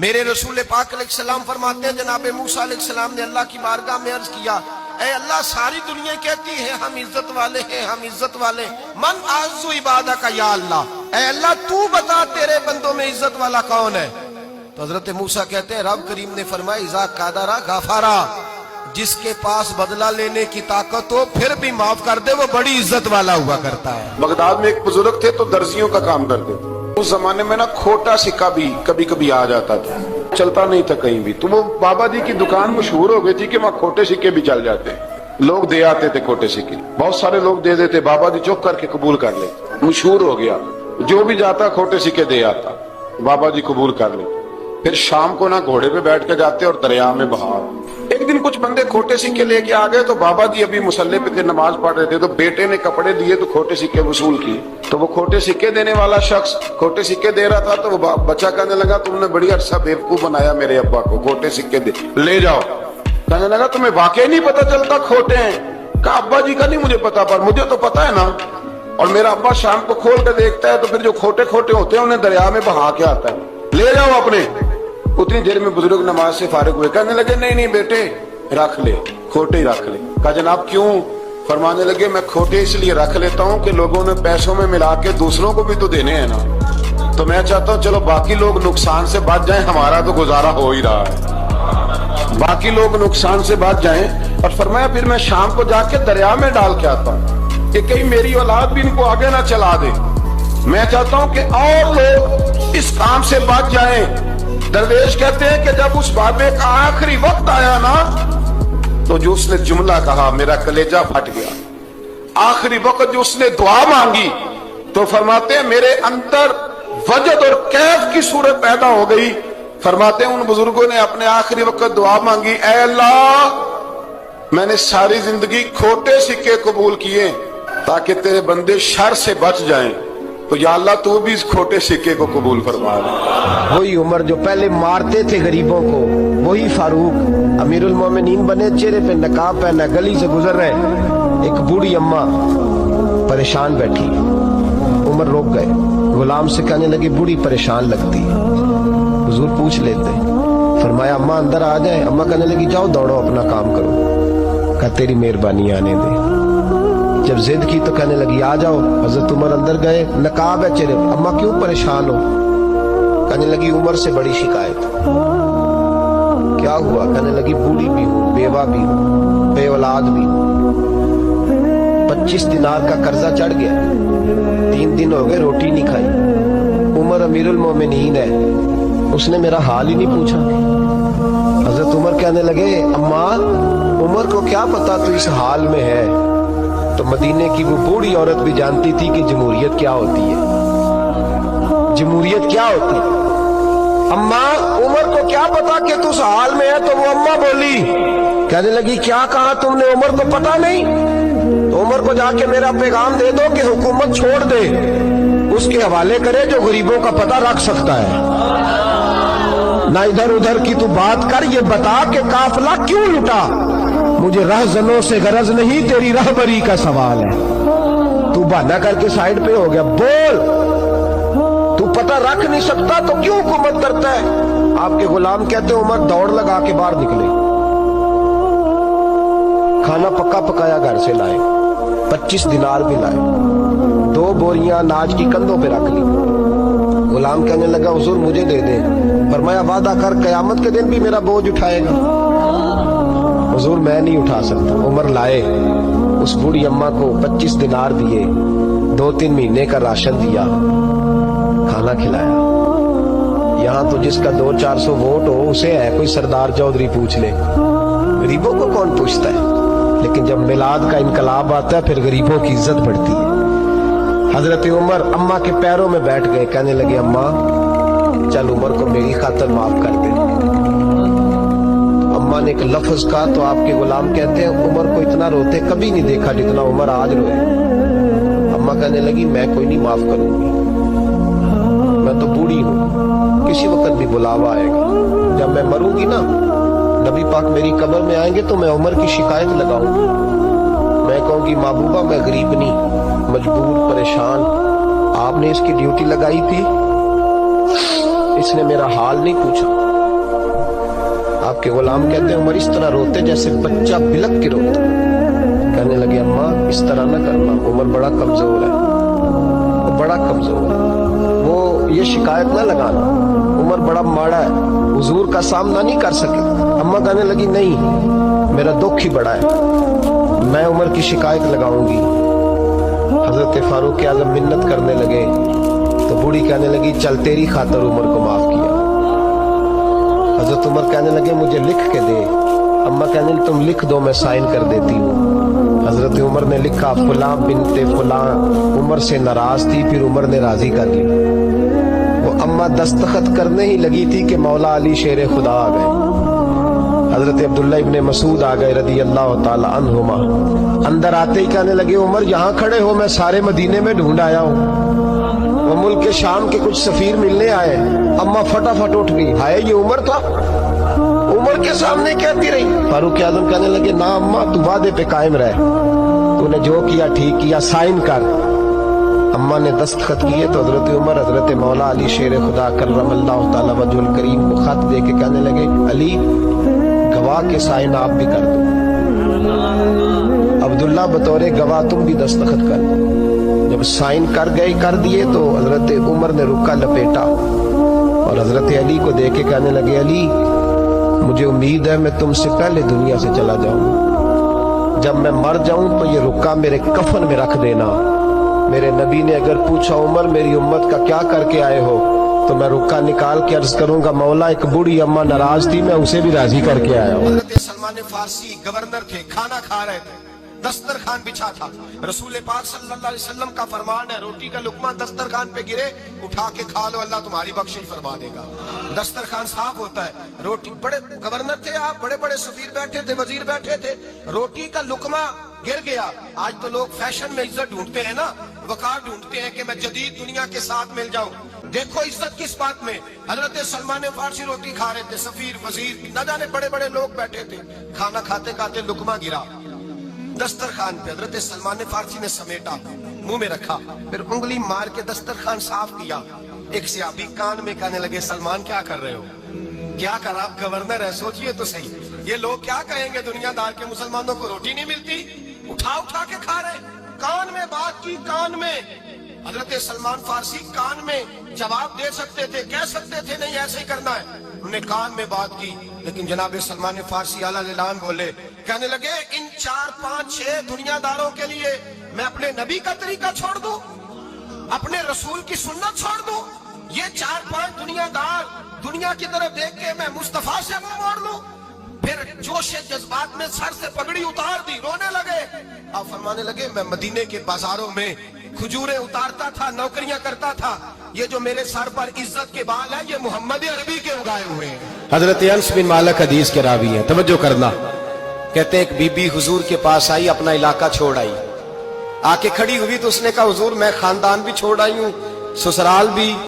میرے رسول پاک علیہ السلام فرماتے ہیں جناب موسیٰ علیہ السلام نے اللہ کی بارگاہ میں عرض کیا، اے اللہ ساری دنیا کہتی ہے ہم عزت والے ہیں، ہم عزت والے، من اعز عبادک یا اللہ، اے اللہ تو بتا تیرے بندوں میں عزت والا کون ہے؟ تو حضرت موسیٰ کہتے ہیں رب کریم نے فرمایا اذا قادرا غفارا، جس کے پاس بدلہ لینے کی طاقت ہو پھر بھی معاف کر دے وہ بڑی عزت والا ہوا کرتا ہے۔ بغداد میں ایک بزرگ تھے تو درزیوں کا کام کرتے تھے۔ اس زمانے میں نا کھوٹا سکہ بھی کبھی کبھی آ جاتا تھا، چلتا نہیں تھا کہیں بھی، تو وہ بابا جی کی دکان مشہور ہو گئی تھی کہ وہاں کھوٹے سکے بھی چل جاتے، لوگ دے آتے تھے کھوٹے سکے، بہت سارے لوگ دے دیتے، بابا جی چپ کر کے قبول کر لے، مشہور ہو گیا، جو بھی جاتا کھوٹے سکے دے آتا، بابا جی قبول کر لے۔ پھر شام کو نا گھوڑے پہ بیٹھ کے جاتے اور دریا میں بہا۔ ایک دن کچھ بندے کھوٹے سکے لے کے آ گئے تو بابا جی ابھی مصلے پہ تھے، نماز پڑھ رہے تھے، تو بیٹے نے کپڑے دیے تو کھوٹے سکے وصول کیے، تو وہ کھوٹے سکے دینے والا شخص کھوٹے سکے دے رہا تھا، تو وہ بچہ کہنے لگا تم نے بڑی عرصہ بیوقوف بنایا میرے ابا کو، کھوٹے سکے دے لے جاؤ۔ کہنے لگا تمہیں واقعی نہیں پتا چلتا کھوٹے ہیں؟ کہا ابا جی کا نہیں مجھے پتا، پر مجھے تو پتا ہے نا، اور میرا ابا شام کو کھول کے دیکھتا ہے تو پھر جو کھوٹے کھوٹے ہوتے ہیں انہیں دریا میں بہا کے آتا ہے، لے جاؤ اپنے۔ اتنی دیر میں بزرگ نماز سے فارغ ہوئے، کہنے لگے نہیں نہیں بیٹے رکھ لے، کھوٹے ہی رکھ لے۔ کہا جناب کیوں؟ فرمانے لگے میں کھوٹے اس لیے رکھ لیتا ہوں کہ لوگوں نے پیسوں میں ملا کے دوسروں کو بھی تو دینے ہیں نا، تو میں چاہتا ہوں چلو باقی لوگ نقصان سے بچ جائیں، ہمارا تو گزارا ہو ہی رہا ہے، باقی لوگ نقصان سے بچ جائیں۔ اور فرمایا پھر میں شام کو جا کے دریا میں ڈال کے آتا ہوں کہ کہیں میری اولاد بھی ان کو آگے نہ چلا دے، میں چاہتا ہوں کہ اور لوگ اس کام سے بچ جائیں۔ درویش کہتے ہیں کہ جب اس بابے کا آخری وقت آیا نا تو جو اس نے جملہ کہا میرا کلیجہ پھٹ گیا۔ آخری وقت جو اس نے دعا مانگی تو فرماتے ہیں میرے اندر وجد اور کیف کی صورت پیدا ہو گئی۔ فرماتے ہیں ان بزرگوں نے اپنے آخری وقت دعا مانگی، اے اللہ میں نے ساری زندگی کھوٹے سکے قبول کیے تاکہ تیرے بندے شر سے بچ جائیں، تو یا اللہ تو بھی اس کھوٹے سکے کو قبول فرما لے۔ وہی عمر جو پہلے مارتے تھے غریبوں کو، وہی فاروق امیر المومنین بنے، چہرے پہ نقاب پہنا، گلی سے گزر رہے، ایک بوڑھی اماں پریشان بیٹھی، عمر روک گئے، غلام سے کہنے لگی بوڑھی پریشان لگتی ہے، حضور پوچھ لیتے، فرمایا اماں اندر آ جائیں۔ اماں کہنے لگی جاؤ دوڑو اپنا کام کرو، کہا تیری مہربانی آنے دے۔ جب ضد کی تو کہنے لگی آ جاؤ۔ حضرت عمر اندر گئے، نقاب ہے چہرے، اماں کیوں پریشان ہو؟ کہنے لگی عمر سے بڑی شکایت۔ کیا ہوا؟ کہنے لگی بوڑھی بھی ہوں، بیوہ بھی ہوں، بے اولاد بھی ہوں، 25 دینار کا قرضہ چڑھ گیا، 3 دن ہو گئے روٹی نہیں کھائی۔ عمر امیر المومنین ہے، اس نے میرا حال ہی نہیں پوچھا۔ حضرت عمر کہنے لگے اماں عمر کو کیا پتا تو اس حال میں ہے؟ تو مدینے کی وہ بوڑھی عورت بھی جانتی تھی کہ جمہوریت کیا ہوتی ہے، جمہوریت کیا ہوتی ہے۔ اماں عمر کو کیا پتا کہ تو اس حال میں ہے؟ تو وہ اماں بولی، کہنے لگی کیا کہا تم نے؟ عمر کو پتا نہیں؟ تو عمر کو جا کے میرا پیغام دے دو کہ حکومت چھوڑ دے، اس کے حوالے کرے جو غریبوں کا پتہ رکھ سکتا ہے، نہ ادھر ادھر کی تو بات کر، یہ بتا کہ قافلہ کیوں لٹا؟ مجھے رہزنوں سے غرض نہیں، تیری رہبری کا سوال ہے۔ تو بہانہ کر کے سائیڈ پہ ہو گیا، بول، تو پتہ رکھ نہیں سکتا تو کیوں حکومت کرتا ہے؟ آپ کے غلام کہتے ہیں عمر دوڑ لگا کے باہر نکلے، کھانا پکا پکایا گھر سے لائے، 25 دینار بھی لائے، 2 بوریاں اناج کی کندھوں پہ رکھ لی۔ غلام کہنے لگا حضور مجھے دے دیں۔ فرمایا وعدہ کر قیامت کے دن بھی میرا بوجھ اٹھائے گا؟ حضور میں نہیں اٹھا سکتا۔ عمر لائے، اس بوڑھی اماں کو 25 دینار دیے، 2-3 مہینے کا راشن دیا، کھانا کھلایا۔ یہاں تو جس کا 200-400 ووٹ ہو اسے ہے کوئی سردار چودھری پوچھ لے، غریبوں کو کون پوچھتا ہے؟ لیکن جب میلاد کا انقلاب آتا ہے پھر غریبوں کی عزت بڑھتی ہے۔ حضرت عمر اماں کے پیروں میں بیٹھ گئے، کہنے لگے اماں چل عمر کو میری خاطر معاف کر دے۔ اماں نے ایک لفظ کہا تو آپ کے غلام کہتے ہیں عمر کو اتنا روتے کبھی نہیں دیکھا جتنا عمر آج روئے۔ اماں کہنے لگی میں کوئی نہیں معاف کروں گی، میں تو بوڑھی ہوں، کسی وقت بھی بلاوا آئے گا، جب میں مروں گی نا نبی پاک میری قبر میں آئیں گے تو میں عمر کی شکایت لگاؤں گی، میں کہوں گی محبوبہ میں غریب نہیں، مجبور، پریشان، آپ نے اس کی ڈیوٹی لگائی تھی، اس نے میرا حال نہیں پوچھا. آپ کے غلام کہتے ہیں عمر اس طرح روتے جیسے بچہ بلک کے روتا. کہنے لگے اماں اس طرح نہ کرنا, عمر بڑا کمزور ہے, وہ بڑا کمزور ہے, وہ یہ شکایت نہ لگانا, عمر بڑا ماڑا ہے, حضور کا سامنا نہیں کر سکے. اماں کہنے لگی نہیں, میرا دکھ ہی بڑا ہے, میں عمر کی شکایت لگاؤں گی. حضرت فاروق اعظم منت کرنے لگے تو بوڑھی کہنے لگی چل تیری خاطر عمر کو معاف کیا. حضرت عمر کہنے لگے مجھے لکھ کے دے. اماں کہنے لگی تم لکھ دو میں سائن کر دیتی ہوں. حضرت عمر نے لکھا فلاں بنت فلاں عمر سے ناراض تھی, پھر عمر نے راضی کر لی. وہ اماں دستخط کرنے ہی لگی تھی کہ مولا علی شیر خدا آ گئے. حضرت عبداللہ ابن مسعود آ گئے رضی اللہ تعالی عنہما. اندر آتے ہی کہنے لگے عمر یہاں کھڑے ہو, میں سارے مدینے میں ڈھونڈ آیا ہوں. وہ ملک شام کے کچھ سفیر ملنے آئے. اماں فٹافٹ اٹھ گئی, ہائے یہ عمر تھا, عمر کے سامنے کہتی رہی. فاروق اعظم کہنے لگے نہ اماں تو وعدے پہ قائم رہ, تو نے جو کیا ٹھیک کیا, سائن کر. اماں نے دستخط کیے تو حضرت عمر حضرت مولا علی شیر خدا کرم اللہ تعالی وجہ الکریم کو خط دے کے کہنے لگے علی گواہ کے سائن آپ بھی کر دو. عبداللہ بطور گواہ تم بھی دستخط کر دو. جب سائن کر دیے تو حضرت عمر نے رکا لپیٹا اور حضرت علی کو دے کے کہنے لگے علی مجھے امید ہے میں تم سے پہلے دنیا سے چلا جاؤں, جب میں مر جاؤں تو یہ رکا میرے کفن میں رکھ دینا. میرے نبی نے اگر پوچھا عمر میری امت کا کیا کر کے آئے ہو, تو میں رکا نکال کے عرض کروں گا مولا ایک بوڑھی اماں ناراض تھی, میں اسے بھی راضی کر کے آیا ہوں. حضرت سلمان فارسی گورنر تھے, کھانا کھا رہے تھے, دسترخوان بچھا تھا. رسول پاک صلی اللہ علیہ وسلم کا فرمان ہے روٹی کا لقمہ دسترخوان پہ گرے اٹھا کے کھا لو, اللہ تمہاری بخشش فرما دے گا. دسترخوان صاف ہوتا ہے. روٹی بڑے گورنر تھے آپ, بڑے بڑے سفیر بیٹھے تھے, وزیر بیٹھے تھے, روٹی کا لقمہ گر گیا. آج تو لوگ فیشن میں عزت ڈھونڈتے ہیں نا, وقار ڈھونڈتے ہیں کہ میں جدید دنیا کے ساتھ مل جاؤں. دیکھو عزت کس بات میں. حضرت سلمان فارسی روٹی کھا رہے تھے, سفیر وزیر نہ جانے بڑے بڑے لوگ بیٹھے تھے, کھانا کھاتے کھاتے لقمہ گرا دسترخوان پہ. حضرت سلمان فارسی نے سمیٹا, منہ میں رکھا, پھر انگلی مار کے دسترخوان صاف کیا. ایک صحابی کان میں کہنے لگے سلمان کیا کر رہے ہو, کیا کر, آپ گورنر ہے, سوچئے تو صحیح, یہ لوگ کیا کہیں گے دنیا دار کے مسلمانوں کو روٹی نہیں ملتی, اٹھا کے کھا رہے. کان میں بات کی, کان میں. حضرت سلمان فارسی کان میں جواب دے سکتے تھے, کہہ سکتے تھے نہیں ایسے ہی کرنا ہے, انہوں نے کان میں بات کی. لیکن جناب سلمان فارسی اعلیٰ اعلان بولے, کہنے لگے ان 4 5 6 دنیا داروں کے لیے میں اپنے نبی کا طریقہ چھوڑ دوں, اپنے رسول کی سنت چھوڑ دوں. یہ 4 5 دنیا دار دنیا کی طرف دیکھ کے میں مصطفیٰ سے منہ موڑ لوں. پھر جوش جذبات میں سر سے پگڑی اتار دی, رونے لگے. آپ فرمانے لگے میں مدینے کے بازاروں میں کھجوریں اتارتا تھا, نوکریاں کرتا تھا, یہ جو میرے سر پر عزت کے بال ہیں یہ محمد عربی کے اگائے ہوئے ہیں. حضرت انس بن مالک حدیث کے راوی ہیں, توجہ کرنا. کہتے ہیں ایک بی بی حضور کے پاس آئی, اپنا علاقہ چھوڑ آئی, آ کے کھڑی ہوئی تو اس نے کہا حضور میں خاندان بھی چھوڑ آئی ہوں, سسرال بھی,